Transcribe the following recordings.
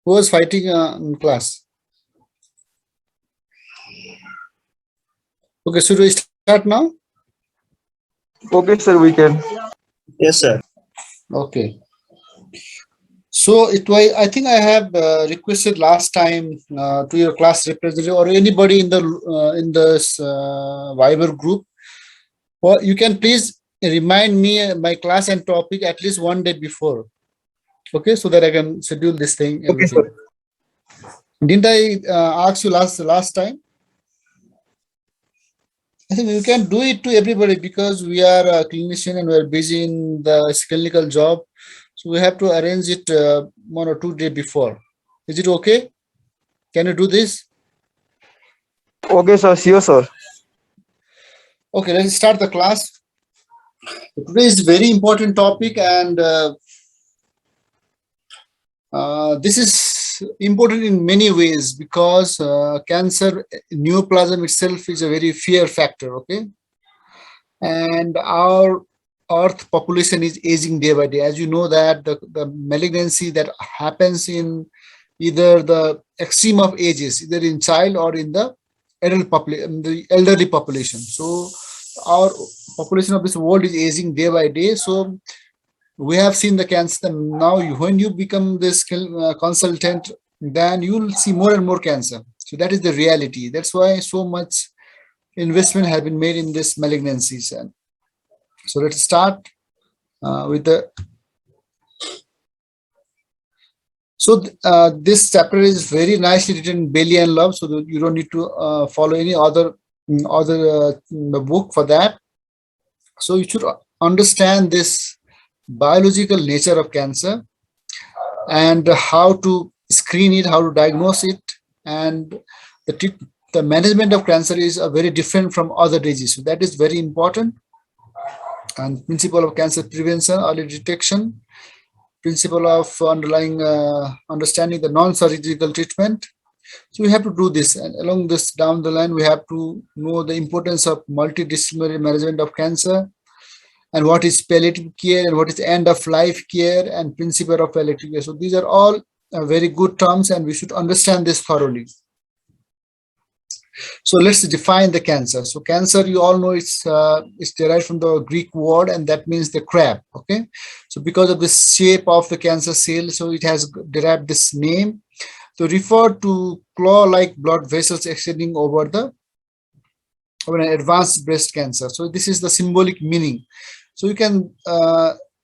Who was fighting in class? Okay, should we start now? Okay, sir, we can. Yes, sir. Okay. So it was. I think I have requested last time to your class representative or anybody in this Viber group. Well, you can please remind me my class and topic at least one day before. Okay, so that I can schedule this thing, Okay, everything. sir. Didn't I ask you last time? I think you can do it to everybody because we are a clinician and we are busy in the clinical job. So we have to arrange it 1 or 2 days before. Is it okay? Can you do this? Okay, sir. Sure, sir. Okay, let's start the class. Today is very important topic and this is important in many ways because cancer neoplasm itself is a very fear factor, okay? And our earth population is aging day by day. As you know that the malignancy that happens in either the extreme of ages, either in child or in the the elderly population. So our population of this world is aging day by day. So we have seen the cancer. Now when you become this consultant, then you will see more and more cancer. So that is the reality. That's why so much investment has been made in this malignancies. And so let's start with the. So this chapter is very nicely written, Bailey and Love. So that you don't need to follow any other book for that. So you should understand this biological nature of cancer and how to screen it, how to diagnose it, and the management of cancer is very different from other diseases. So that is very important. And principle of cancer prevention, early detection, principle of underlying understanding the non-surgical treatment. So we have to do this, and along this down the line, we have to know the importance of multidisciplinary management of cancer, and what is palliative care, and what is end of life care, and principle of palliative care. So these are all very good terms, and we should understand this thoroughly. So let's define the cancer. So cancer, you all know it's derived from the Greek word, and that means the crab. Okay. So because of the shape of the cancer cell, so it has derived this name to refer to claw-like blood vessels extending over an advanced breast cancer. So this is the symbolic meaning. So you can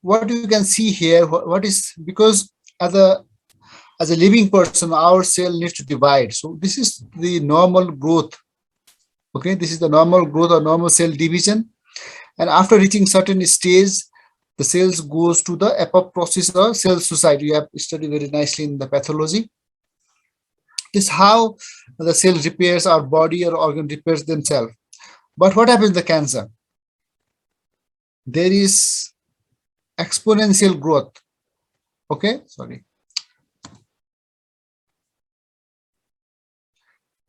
what you can see here. What is because as a living person, our cell needs to divide. So this is the normal growth. Okay, this is the normal growth or normal cell division. And after reaching certain stage, the cells goes to the apoptosis or cell suicide. You have studied very nicely in the pathology. This is how the cell repairs our body or organ repairs themselves. But what happens in the cancer? There is exponential growth. Okay, sorry.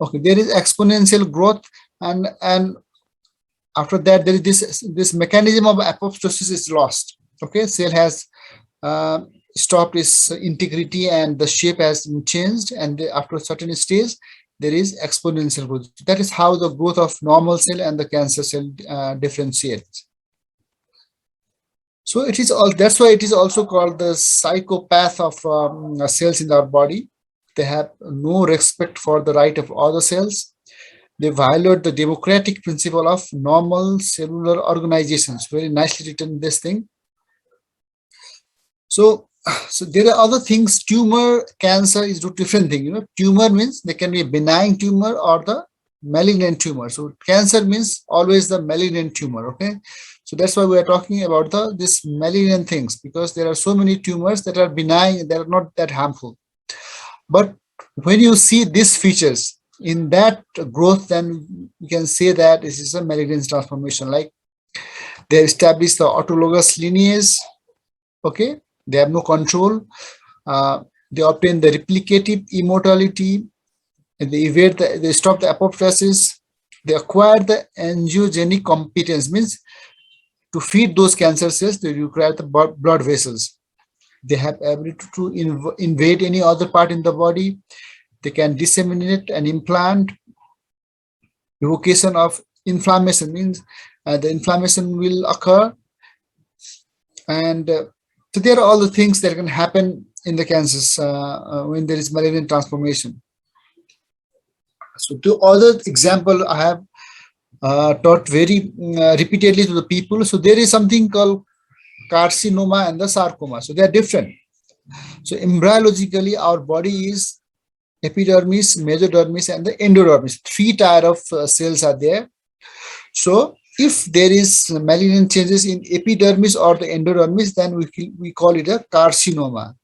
Okay, there is exponential growth, and after that there is this mechanism of apoptosis is lost. Okay, cell has stopped its integrity and the shape has been changed, and after a certain stage there is exponential growth. That is how the growth of normal cell and the cancer cell differentiates. So it is all. That's why it is also called the psychopath of cells in our body. They have no respect for the right of other cells. They violate the democratic principle of normal cellular organizations. Very nicely written, this thing. So there are other things. Tumor, cancer is a different thing. You know, tumor means they can be a benign tumor or the malignant tumor. So cancer means always the malignant tumor. Okay. So that's why we are talking about this malignant things, because there are so many tumors that are benign, that are not that harmful. But when you see these features in that growth, then you can say that this is a malignant transformation. Like they establish the autologous lineage. Okay, they have no control. They obtain the replicative immortality. And they evade they stop the apoptosis. They acquire the angiogenic competence, means to feed those cancer cells, they require the blood vessels. They have ability to invade any other part in the body. They can disseminate and implant. Evocation of inflammation means the inflammation will occur, and so there are all the things that can happen in the cancers when there is malignant transformation. So to other example, I have taught very repeatedly to the people. So there is something called carcinoma and the sarcoma. So they are different. So embryologically, our body is epidermis, mesodermis, and the endodermis. 3 tier of cells are there. So if there is malignant changes in epidermis or the endodermis, then we call it a carcinoma.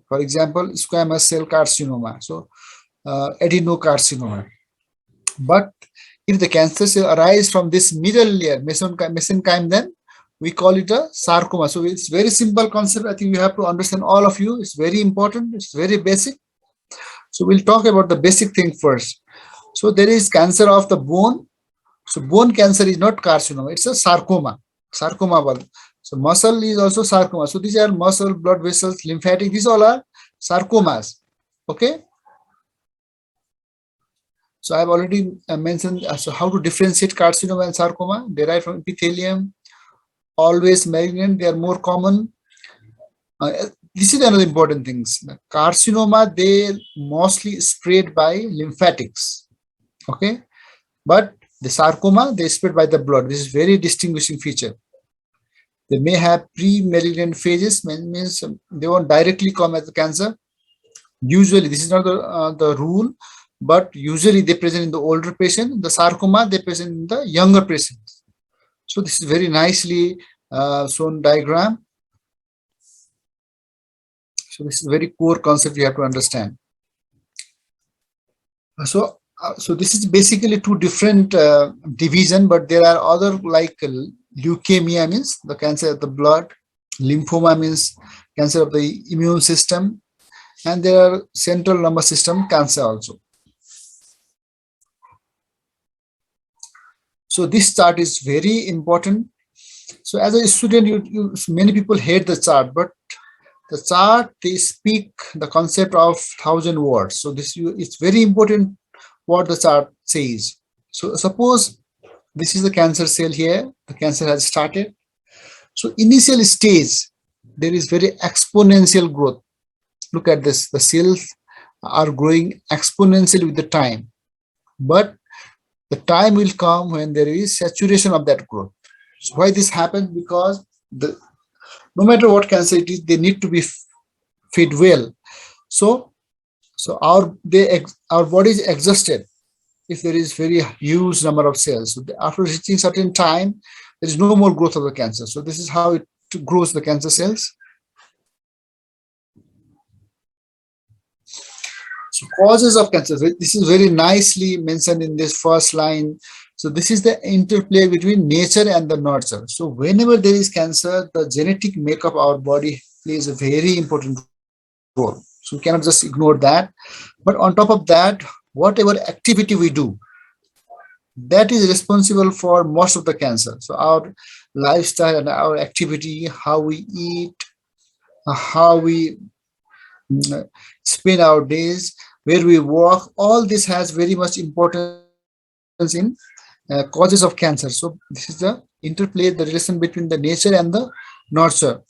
For example, squamous cell carcinoma. So adenocarcinoma. But if the cancer cell arise from this middle layer, mesenchyme, then we call it a sarcoma. So it's very simple concept. I think you have to understand, all of you. It's very important. It's very basic. So we'll talk about the basic thing first. So there is cancer of the bone. So bone cancer is not carcinoma. It's a sarcoma. Sarcoma bulb. So muscle is also sarcoma. So these are muscle, blood vessels, lymphatic. These all are sarcomas. Okay. So I've already mentioned so how to differentiate carcinoma and sarcoma. Derived from epithelium. Always malignant. They are more common. This is another important thing. Carcinoma, they mostly spread by lymphatics. Okay. But the sarcoma, they spread by the blood. This is very distinguishing feature. They may have pre-malignant phases, means they won't directly come as a cancer. Usually, this is not the rule, but usually they present in the older patient. The sarcoma, they present in the younger patients. So this is very nicely shown diagram. So this is a very core concept you have to understand. So this is basically 2 different division, but there are other like leukemia means the cancer of the blood, lymphoma means cancer of the immune system, and there are central nervous system cancer also. So this chart is very important. So as a student, many people hate the chart, but the chart, they speak the concept of 1,000 words. So it's very important what the chart says. So suppose this is the cancer cell here. The cancer has started. So initial stage, there is very exponential growth. Look at this. The cells are growing exponentially with the time. But the time will come when there is saturation of that growth. So why this happens? Because no matter what cancer it is, they need to be fed well. So our body is exhausted if there is very huge number of cells. So after reaching certain time, there is no more growth of the cancer. So this is how it grows the cancer cells. So causes of cancer. This is very nicely mentioned in this first line. So this is the interplay between nature and the nurture. So whenever there is cancer, the genetic makeup of our body plays a very important role. So we cannot just ignore that. But on top of that, whatever activity we do, that is responsible for most of the cancer. So our lifestyle and our activity, how we eat, how we spend our days, where we work, all this has very much importance in causes of cancer. So this is the interplay, the relation between the nature and the nurture.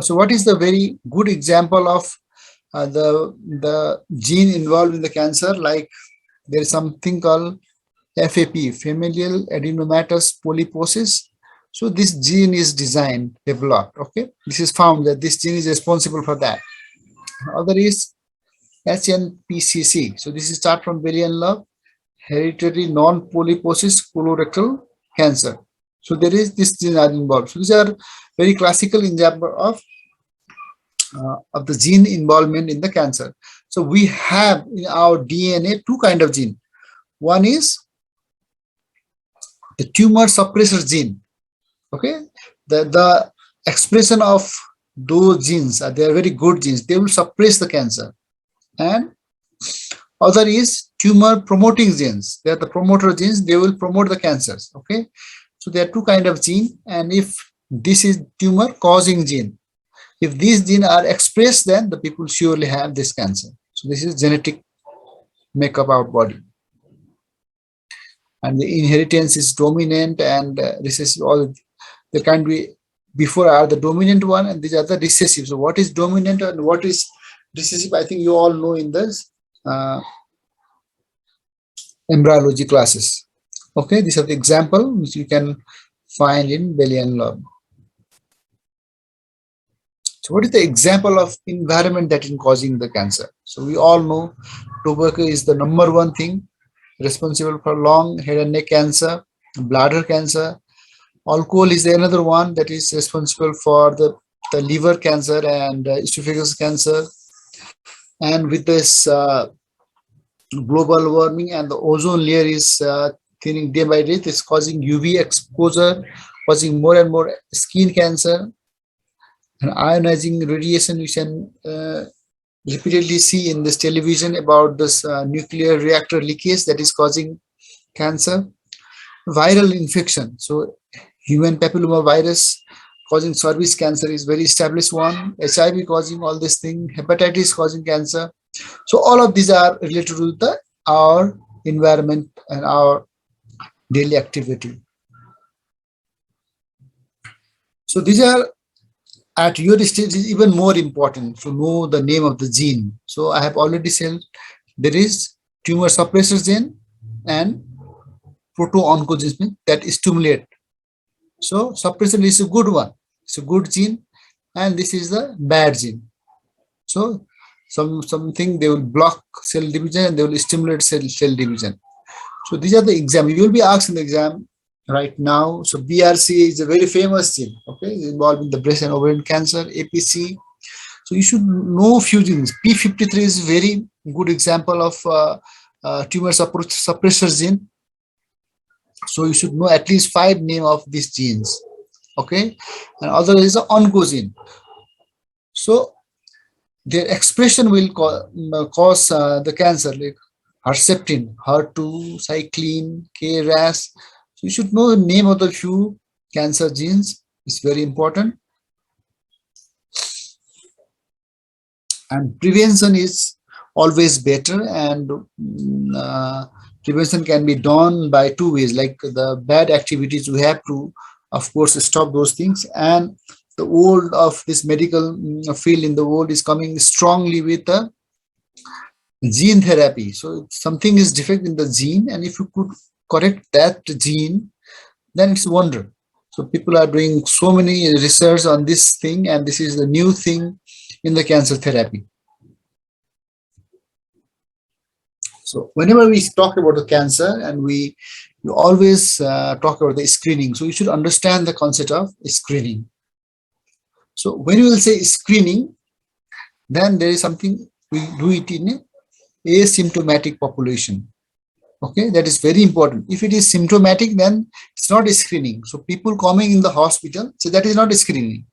So what is the very good example of the gene involved in the cancer? Like there is something called FAP, familial adenomatous polyposis. So this gene is developed. Okay, this is found that this gene is responsible for that. Other is HNPCC. So this is start from belly and love, hereditary non-polyposis colorectal cancer. So there is this gene are involved. So these are very classical example of the gene involvement in the cancer. So we have in our DNA 2 kind of gene. One is the tumor suppressor gene. Okay, the expression of those genes they are very good genes. They will suppress the cancer. And other is tumor promoting genes. They are the promoter genes. They will promote the cancers. Okay, So there are two kind of gene, and if this is tumor causing gene, if these genes are expressed, then the people surely have this cancer. So this is genetic makeup our body, and the inheritance is dominant and recessive. All the kind we before are the dominant one, and these are the recessive. So what is dominant and what is recessive? I think you all know in this embryology classes. Okay, these are the example which you can find in Belian law. So what is the example of environment that is causing the cancer? So we all know tobacco is the number one thing responsible for lung, head and neck cancer, bladder cancer. Alcohol is another one that is responsible for the liver cancer and esophagus cancer. And with this global warming and the ozone layer is thinning day by day, it's causing UV exposure, causing more and more skin cancer. And ionizing radiation, you can repeatedly see in this television about this nuclear reactor leakage that is causing cancer. Viral infection, so human papilloma virus causing cervix cancer is very established one. HIV causing all this thing, hepatitis causing cancer. So all of these are related to our environment and our daily activity. So these are at your stage is even more important to know the name of the gene. So I have already said there is tumor suppressor gene and proto-oncogene that stimulate. So suppressor is a good one. It's a good gene, and this is the bad gene. So something they will block cell division and they will stimulate cell division. So these are the exam. You will be asked in the exam right now. So BRCA is a very famous gene. Okay, it's involved in the breast and ovarian cancer. APC. So you should know few genes. P53 is very good example of tumor suppressor gene. So you should know at least 5 names of these genes. Okay, and other is the oncogene. So their expression will cause the cancer, like Herceptin, HER2, cyclin, KRAS. So you should know the name of the few cancer genes. It's very important. And prevention is always better, and prevention can be done by 2 ways. Like the bad activities, we have to, of course, stop those things. And the world of this medical field in the world is coming strongly with the gene therapy. So something is defect in the gene, and if you could correct that gene, then it's a wonder. So people are doing so many research on this thing, and this is the new thing in the cancer therapy. So whenever we talk about the cancer, and we always talk about the screening, so you should understand the concept of screening. So when you will say screening, then there is something we do it in asymptomatic population. Okay, that is very important. If it is symptomatic, then it's not a screening. So people coming in the hospital, so that is not a screening.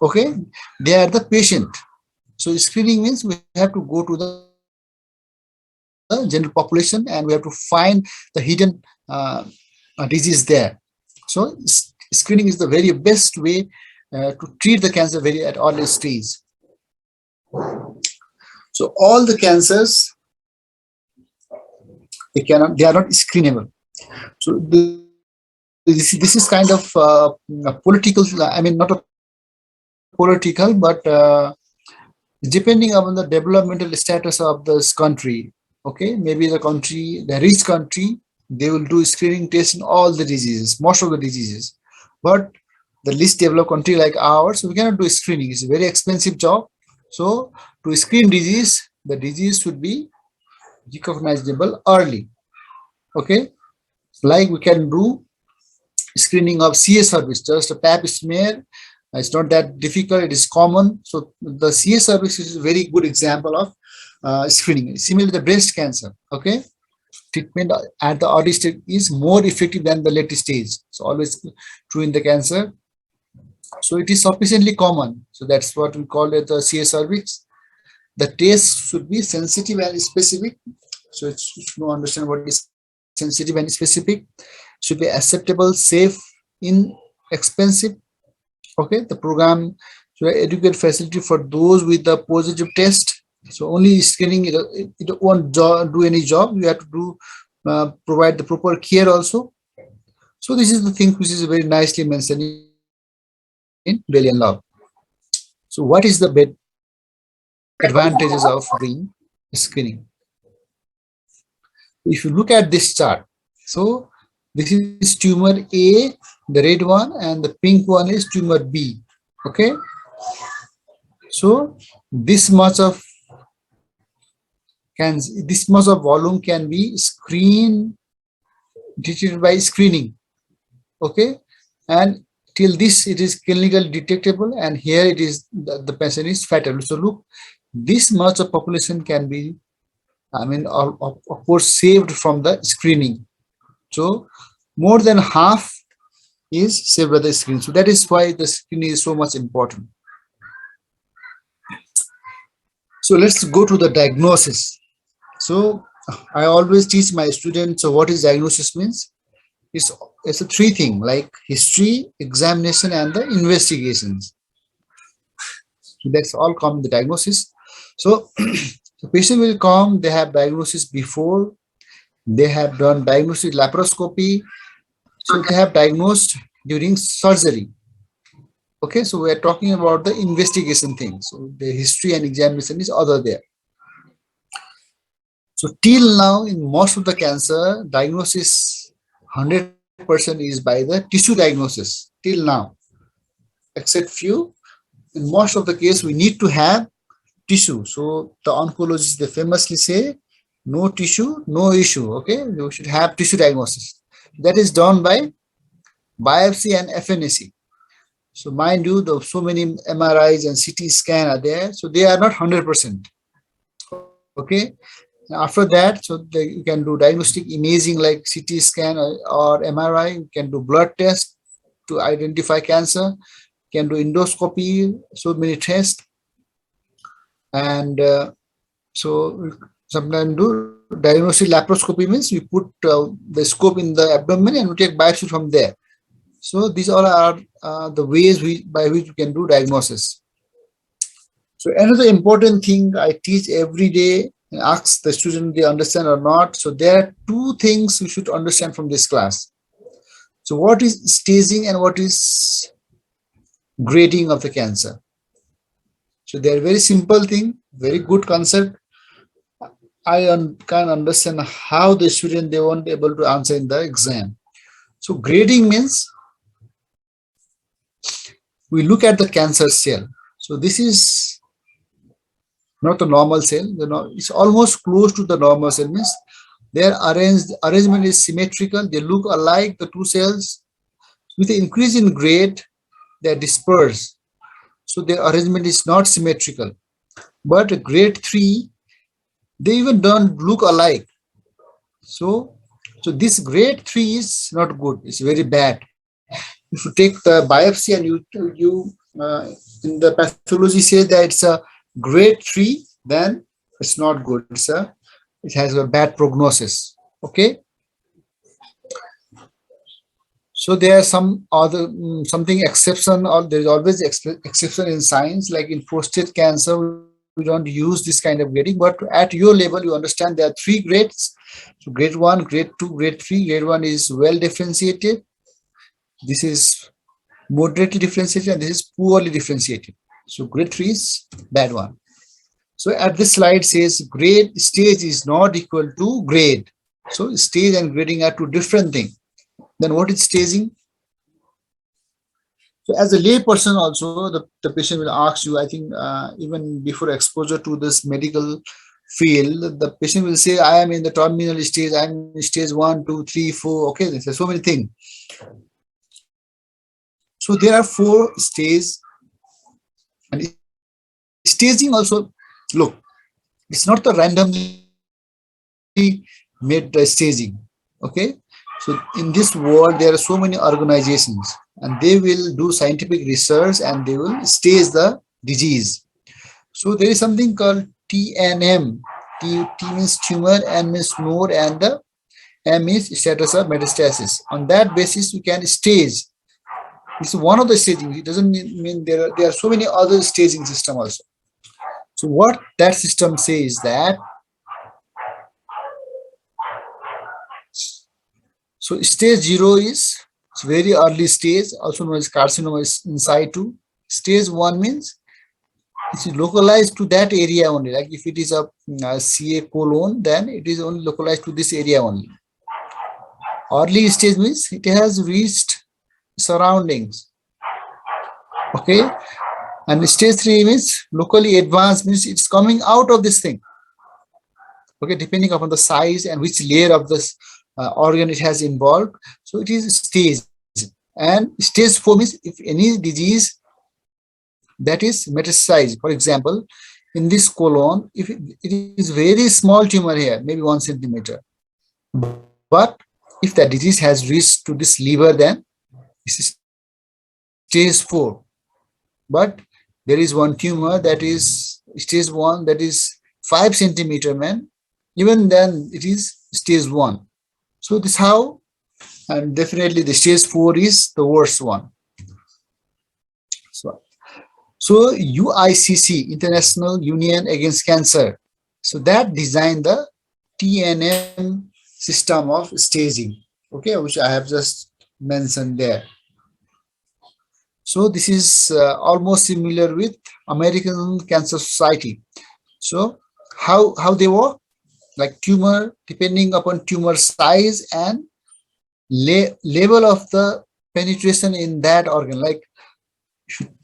Okay, they are the patient. So screening means we have to go to the general population and we have to find the hidden disease there. So screening is the very best way to treat the cancer very at early stage. So all the cancers, they are not screenable. So this is kind of a political, I mean, not a political, but depending on the developmental status of this country. Okay, maybe the rich country, they will do screening tests in all the diseases, most of the diseases. But the least developed country like ours, we cannot do screening. It's a very expensive job. So to screen disease, the disease should be recognizable early. Okay, like we can do screening of CA cervix, just a pap smear. It's not that difficult, it is common. So the CA cervix is a very good example of screening. Similarly, the breast cancer, okay, treatment at the early stage is more effective than the late stage. So always true in the cancer. So it is sufficiently common. So that's what we call it the CA cervix. The test should be sensitive and specific. So you should understand what is sensitive and specific. Should be acceptable, safe, inexpensive. Okay, the program should educate facility for those with the positive test. So only screening, it won't do any job. You have to do provide the proper care also. So this is the thing which is very nicely mentioned in Boolean law. So what is the advantages of doing screening? If you look at this chart, so this is tumor A, the red one, and the pink one is tumor B. Okay, so this much of volume can be detected by screening. Okay, and till this it is clinically detectable, and here it is the patient is fatal. So look, this much of population can be, I mean, of course, saved from the screening. So more than half is saved by the screening. So that is why the screening is so much important. So let's go to the diagnosis. So I always teach my students, so what is diagnosis means? It's a three thing, like history, examination, and the investigations. So that's all come in the diagnosis. So the patient will come, they have diagnosis before, they have done diagnostic laparoscopy, so they have diagnosed during surgery. Okay, so we are talking about the investigation thing. So the history and examination is other there. So till now, in most of the cancer, diagnosis 100% is by the tissue diagnosis till now, except few. In most of the case, we need to have tissue. So the oncologists, they famously say, no tissue, no issue. Okay, you should have tissue diagnosis. That is done by biopsy and FNAC. So mind you, so many MRIs and CT scan are there. So they are not 100%. Okay. After that, so you can do diagnostic imaging like CT scan or MRI. You can do blood test to identify cancer. You can do endoscopy, so many tests. And so sometimes do diagnostic laparoscopy means you put the scope in the abdomen and we take biopsy from there. So these all are the ways by which we can do diagnosis. So another important thing I teach every day, and ask the student they understand or not. So there are two things you should understand from this class. So what is staging and what is grading of the cancer? So they are very simple thing, very good concept. I can understand how the student they won't be able to answer in the exam. So grading means we look at the cancer cell. So this is not a normal cell, it's almost close to the normal cell, means their arrangement is symmetrical, they look alike, the two cells. With the increase in grade, they are dispersed. So their arrangement is not symmetrical. But grade 3, they even don't look alike. So this grade 3 is not good, it's very bad. If you take the biopsy and you in the pathology say that it's a grade 3, then it's not good. It has a bad prognosis. Okay. So there are some other something exception, or there is always exception in science, like in prostate cancer. We don't use this kind of grading, but at your level, you understand there are 3 grades. So grade 1, grade 2, grade 3. Grade 1 is well differentiated. This is moderately differentiated, and this is poorly differentiated. So grade 3 is bad one. So at this slide says grade stage is not equal to grade. So stage and grading are two different things. Then what is staging? So as a lay person also, the patient will ask you, I think even before exposure to this medical field, the patient will say, I am in the terminal stage, I am in stage 1, 2, 3, 4. Okay, there's so many things. So there are 4 stages. And staging also, look, it's not the randomly made staging. Okay, so in this world there are so many organizations, and they will do scientific research and they will stage the disease. So there is something called TNM. T means tumor, N means node, and the M is status of metastasis. On that basis, you can stage This is one of the staging. It doesn't mean there are so many other staging system also. So what that system says that, so stage 0 is very early stage, also known as carcinoma in situ. Stage 1 means it's localized to that area only. Like if it is a CA colon, then it is only localized to this area only. Early stage means it has reached surroundings. Okay. And stage 3 means locally advanced, means it's coming out of this thing. Okay, depending upon the size and which layer of this organ it has involved. So it is stage. And stage 4 means if any disease that is metastasized, for example, in this colon, if it is very small tumor here, maybe 1 centimeter, but if the disease has reached to this liver, then this is stage 4. But there is one tumor that is stage 1, that is 5 centimeter, man. Even then it is stage 1. So this how, and definitely the stage 4 is the worst one. So UICC, International Union Against Cancer, so that designed the TNM system of staging, okay, which I have just mentioned there. So this is almost similar with American Cancer Society. So how they work, like tumor, depending upon tumor size and level of the penetration in that organ. Like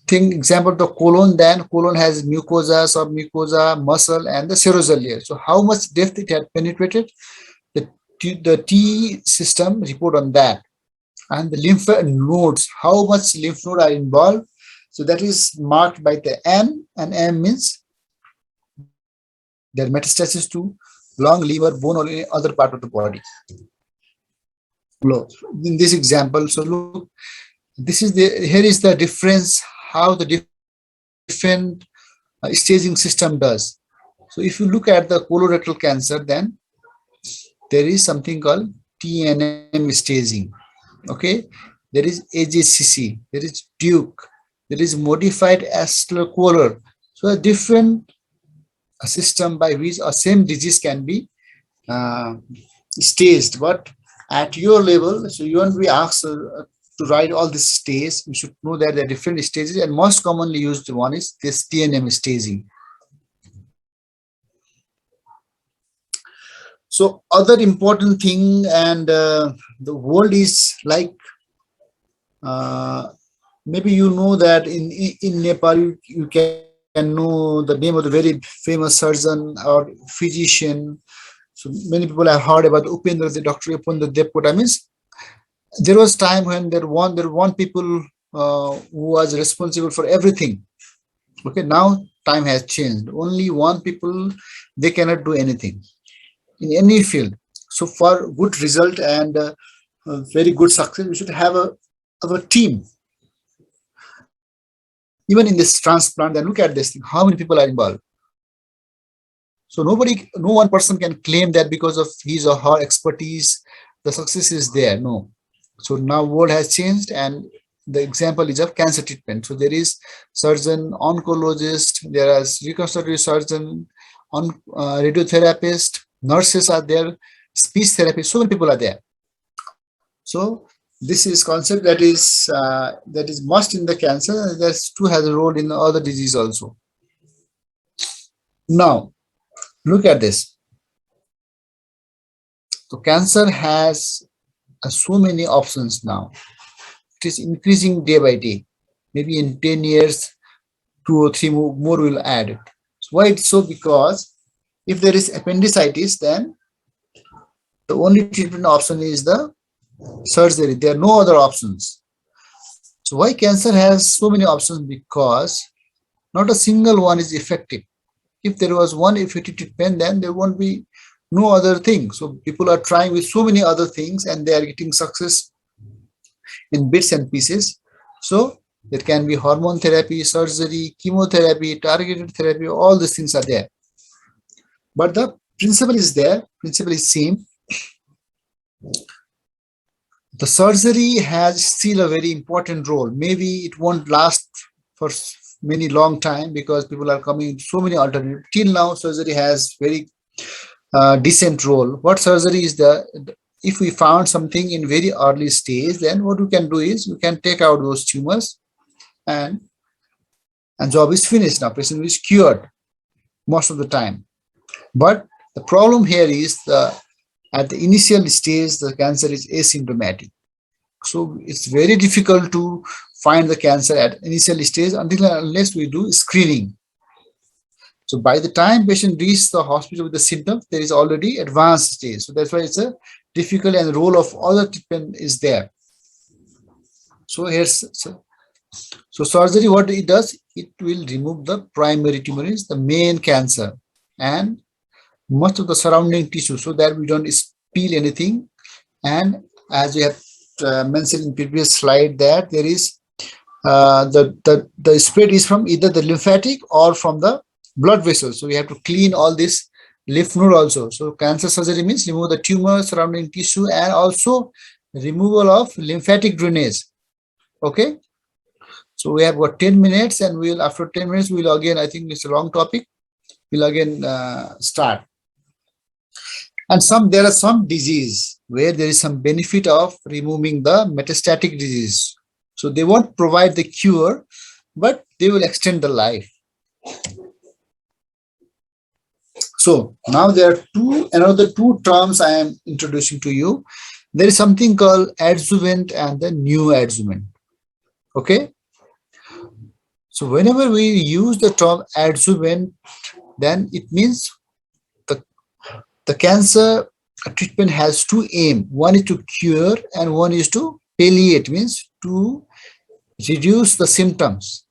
think example the colon, then colon has mucosa, submucosa, muscle, and the serosal layer. So how much depth it had penetrated, the T system report on that. And the lymph nodes, how much lymph node are involved. So that is marked by the M, and M means their metastasis to lung, liver, bone, or any other part of the body. In this example, so look, this is here is the difference, how the different staging system does. So if you look at the colorectal cancer, then there is something called TNM staging. Okay, there is AJCC, there is Duke, there is modified Astler-Kohler. So a different system by which a same disease can be staged, but at your level, so you won't be asked to write all these stages. You should know that there are different stages, and most commonly used one is this TNM staging. So other important thing, and the world is like, maybe you know that in Nepal you can know the name of the very famous surgeon or physician. So many people have heard about Upendra, the Dr. Upendra Devkota. Means there was time when there one people who was responsible for everything. Okay, now time has changed. Only one people, they cannot do anything in any field. So for good result and very good success, we should have a team. Even in this transplant, then look at this thing, how many people are involved. So no one person can claim that because of his or her expertise, the success is there. No. So now world has changed, and the example is of cancer treatment. So there is surgeon, oncologist, there is reconstructive surgeon, radiotherapist, nurses are there, speech therapy, so many people are there. So this is concept that is must in the cancer, and that too has a role in other disease also. Now look at this. So cancer has so many options now. It is increasing day by day. Maybe in 10 years 2 or 3 more will add it. So why it's so? Because if there is appendicitis, then the only treatment option is the surgery. There are no other options. So why cancer has so many options? Because not a single one is effective. If there was one effective treatment, then there won't be no other thing. So people are trying with so many other things, and they are getting success in bits and pieces. So there can be hormone therapy, surgery, chemotherapy, targeted therapy, all these things are there. But the principle is there, principle is same. the surgery has still a very important role. Maybe it won't last for many long time because people are coming so many alternatives. Till now, surgery has very decent role. What surgery is if we found something in very early stage, then what we can do is we can take out those tumors and job is finished. Now patient is cured most of the time. But the problem here is at the initial stage, the cancer is asymptomatic. So it's very difficult to find the cancer at initial stage unless we do screening. So by the time patient reaches the hospital with the symptoms, there is already advanced stage. So that's why it's a difficult, and the role of other treatment is there. So so surgery, what it does, it will remove the primary tumor, is the main cancer, and much of the surrounding tissue, so that we don't spill anything. And as we have mentioned in previous slide, that there is the spread is from either the lymphatic or from the blood vessels. So we have to clean all this lymph node also. So cancer surgery means remove the tumor, surrounding tissue, and also removal of lymphatic drainage. Okay. So we have got 10 minutes, and we'll, after 10 minutes, we'll again, I think it's a long topic, we'll again start. And there are some disease where there is some benefit of removing the metastatic disease. So they won't provide the cure, but they will extend the life. So now there are another two terms I am introducing to you. There is something called adjuvant and the neoadjuvant. Okay. So whenever we use the term adjuvant, then it means the cancer treatment has two aims. One is to cure and one is to palliate, means to reduce the symptoms,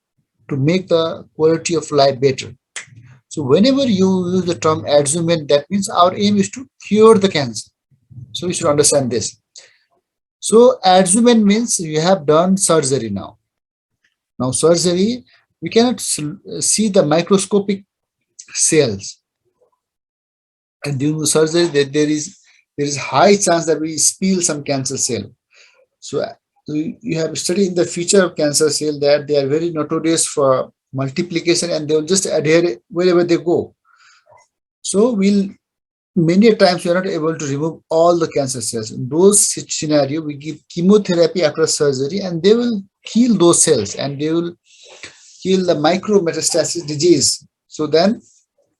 to make the quality of life better. So whenever you use the term adjuvant, that means our aim is to cure the cancer. So you should understand this. So adjuvant means you have done surgery now. Now surgery, we cannot see the microscopic cells. And during the surgery, there is high chance that we spill some cancer cell. So you have studied in the feature of cancer cell that they are very notorious for multiplication, and they will just adhere wherever they go. So many times we are not able to remove all the cancer cells. In those scenario, we give chemotherapy after surgery, and they will kill those cells, and they will kill the micrometastatic disease. So then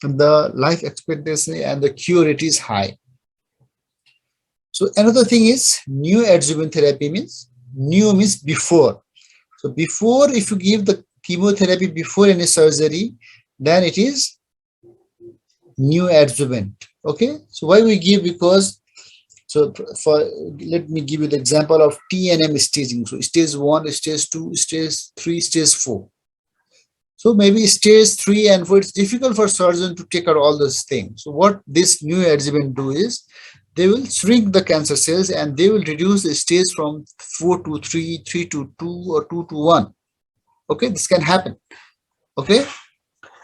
the life expectancy and the cure rate is high. So another thing is neoadjuvant therapy means before. So before, if you give the chemotherapy before any surgery, then it is neoadjuvant. Okay. So why we give? Because let me give you the example of T&M staging. So stage 1, stage 2, stage 3, stage 4. So maybe stage 3 and 4, it's difficult for surgeon to take out all those things. So what this neoadjuvant do is, they will shrink the cancer cells, and they will reduce the stage from 4 to 3, 3 to 2, or 2 to 1. Okay, this can happen. Okay,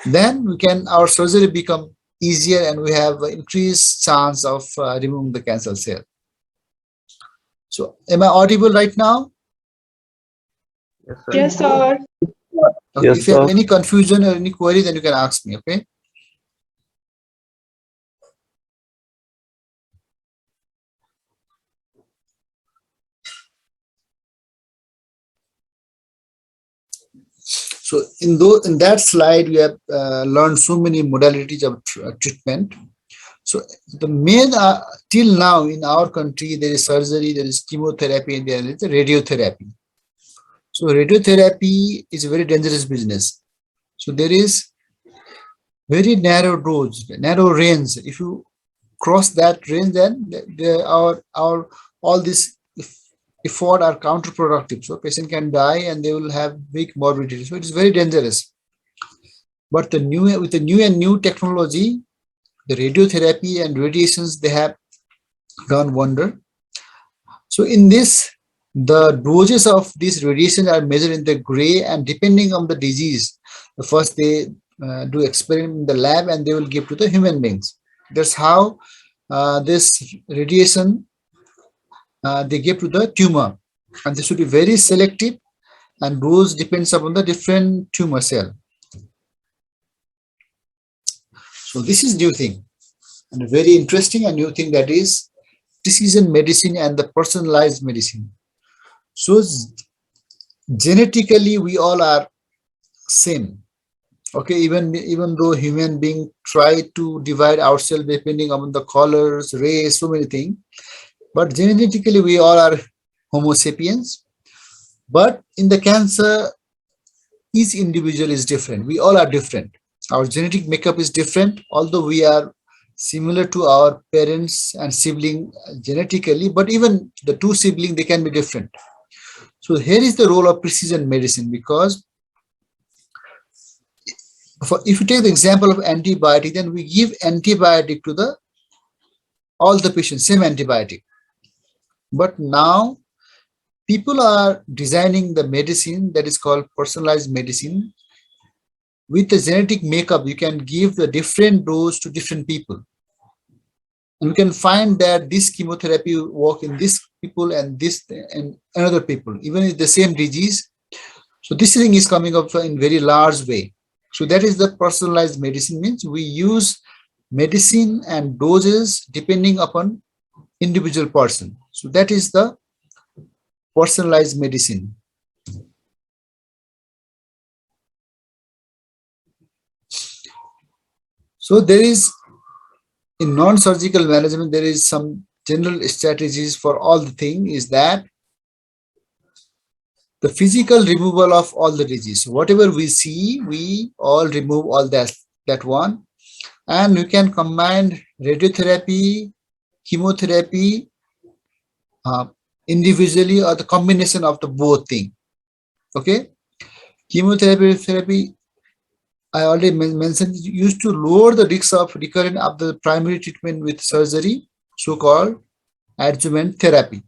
then our surgery become easier, and we have increased chance of removing the cancer cell. So am I audible right now? Yes, sir. Okay, Yes, if you have sir. any confusion or any query, then you can ask me. Okay. So in that slide, we have learned so many modalities of treatment. So the main till now in our country, there is surgery, there is chemotherapy, and there is radiotherapy. So radiotherapy is a very dangerous business. So there is very narrow dose, narrow range. If you cross that range, then all this effort are counterproductive. So patient can die, and they will have big morbidity. So it is very dangerous. But with the new technology, the radiotherapy and radiations, they have done wonder. So in this, the doses of this radiation are measured in the gray, and depending on the disease, first they do experiment in the lab, and they will give to the human beings. That's how this radiation they give to the tumor, and this should be very selective, and dose depends upon the different tumor cell. So this is new thing, and a very interesting and new thing, that is precision medicine and the personalized medicine. So genetically we all are same. Okay, even though human being try to divide ourselves depending on the colors, race, so many things, but genetically we all are Homo sapiens. But in the cancer, each individual is different. We all are different. Our genetic makeup is different, although we are similar to our parents and sibling genetically, but even the two siblings, they can be different. So here is the role of precision medicine, because if you take the example of antibiotic, then we give antibiotic to the all the patients, same antibiotic. But now people are designing the medicine that is called personalized medicine. With the genetic makeup, you can give the different dose to different people. And we can find that this chemotherapy work in this people and this and another people, even if the same disease. So this thing is coming up in very large way. So that is the personalized medicine, means we use medicine and doses depending upon individual person. So that is the personalized medicine. So there is, in non-surgical management, there is some general strategies for all the thing, is that the physical removal of all the disease. So whatever we see, we all remove all that one. And you can combine radiotherapy, chemotherapy, individually, or the combination of the both thing. Okay, chemotherapy, I already mentioned, used to lower the risk of recurrence of the primary treatment with surgery, so-called adjuvant therapy.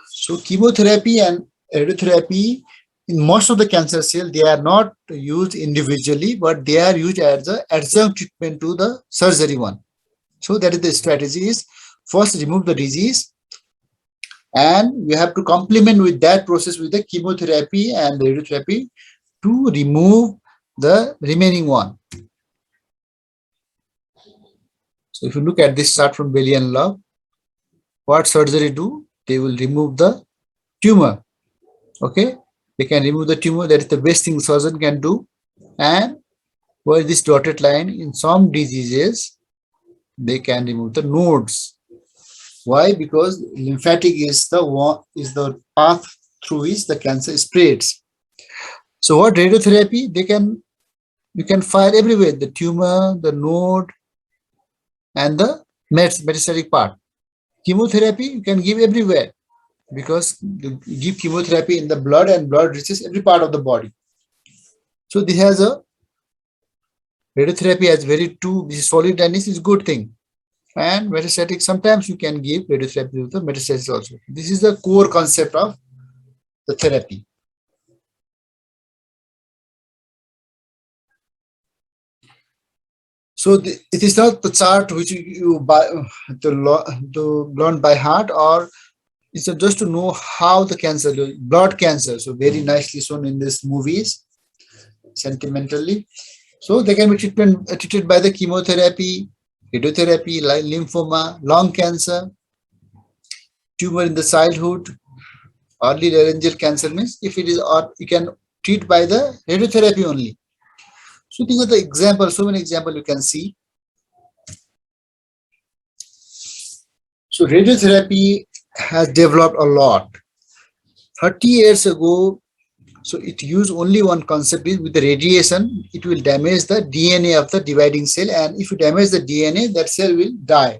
So chemotherapy and radiotherapy, in most of the cancer cells, they are not used individually, but they are used as the adjunct treatment to the surgery one. So that is the strategy, is first remove the disease, and you have to complement with that process with the chemotherapy and the radiotherapy to remove the remaining one. So if you look at this chart from Bailey and Love, what surgery do? They will remove the tumor. Okay, they can remove the tumor. That is the best thing surgeon can do. And where this dotted line, in some diseases, they can remove the nodes. Why? Because lymphatic is the path through which the cancer spreads. So what radiotherapy? You can fire everywhere, the tumor, the node, and the metastatic part. Chemotherapy you can give everywhere, because you give chemotherapy in the blood, and blood reaches every part of the body. So this has a radiotherapy as very two solid, and this is good thing. And metastatic, sometimes you can give radiotherapy with the metastasis also. This is the core concept of the therapy. So it is not the chart which you learn by heart, or it's just to know how the cancer, blood cancer, so very nicely shown in these movies, sentimentally. So they can be treated by the chemotherapy, radiotherapy, like lymphoma, lung cancer, tumor in the childhood, early laryngeal cancer, means if it is, or you can treat by the radiotherapy only. So these are the examples, so many examples you can see. So radiotherapy has developed a lot. 30 years ago, so it used only one concept, is with the radiation, it will damage the DNA of the dividing cell, and if you damage the DNA, that cell will die.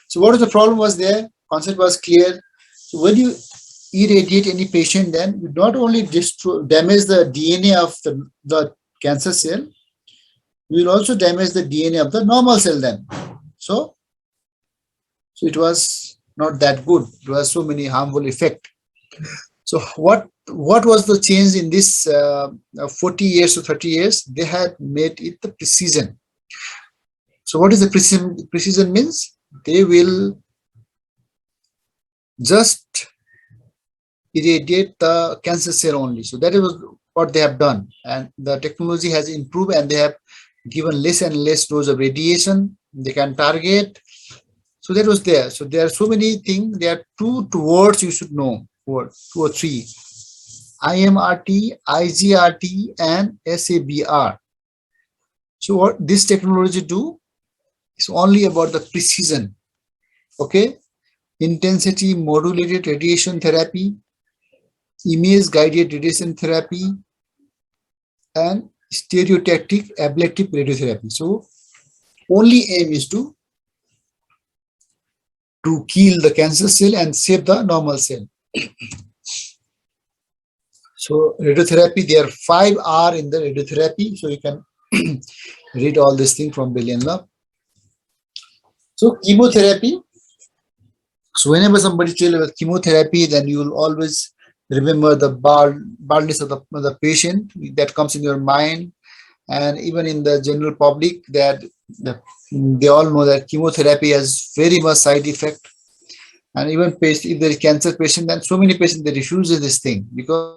So what was the problem was there? Concept was clear. So when you irradiate any patient, then you not only damage the DNA of the cancer cell, you will also damage the DNA of the normal cell then. So it was not that good. It was so many harmful effect. So what was the change in this 40 years to 30 years? They had made it the precision. So what is the precision? Precision means they will just irradiate the cancer cell only. So that is what they have done, and the technology has improved, and they have given less and less dose of radiation they can target. So that was there. So there are so many things. There are two words you should know, two or three: IMRT, IGRT, and SABR. So what this technology do is only about the precision. Okay, intensity modulated radiation therapy, image guided radiation therapy, and stereotactic ablative radiotherapy. So only aim is to kill the cancer cell and save the normal cell. So radiotherapy, there are 5 R in the radiotherapy. So you can read all this thing from Billion Love. So chemotherapy. So whenever somebody tells about chemotherapy, then you will always remember the baldness of the patient that comes in your mind, and even in the general public, that they all know that chemotherapy has very much side effect. And even if there is cancer patient, then so many patients they refuse this thing because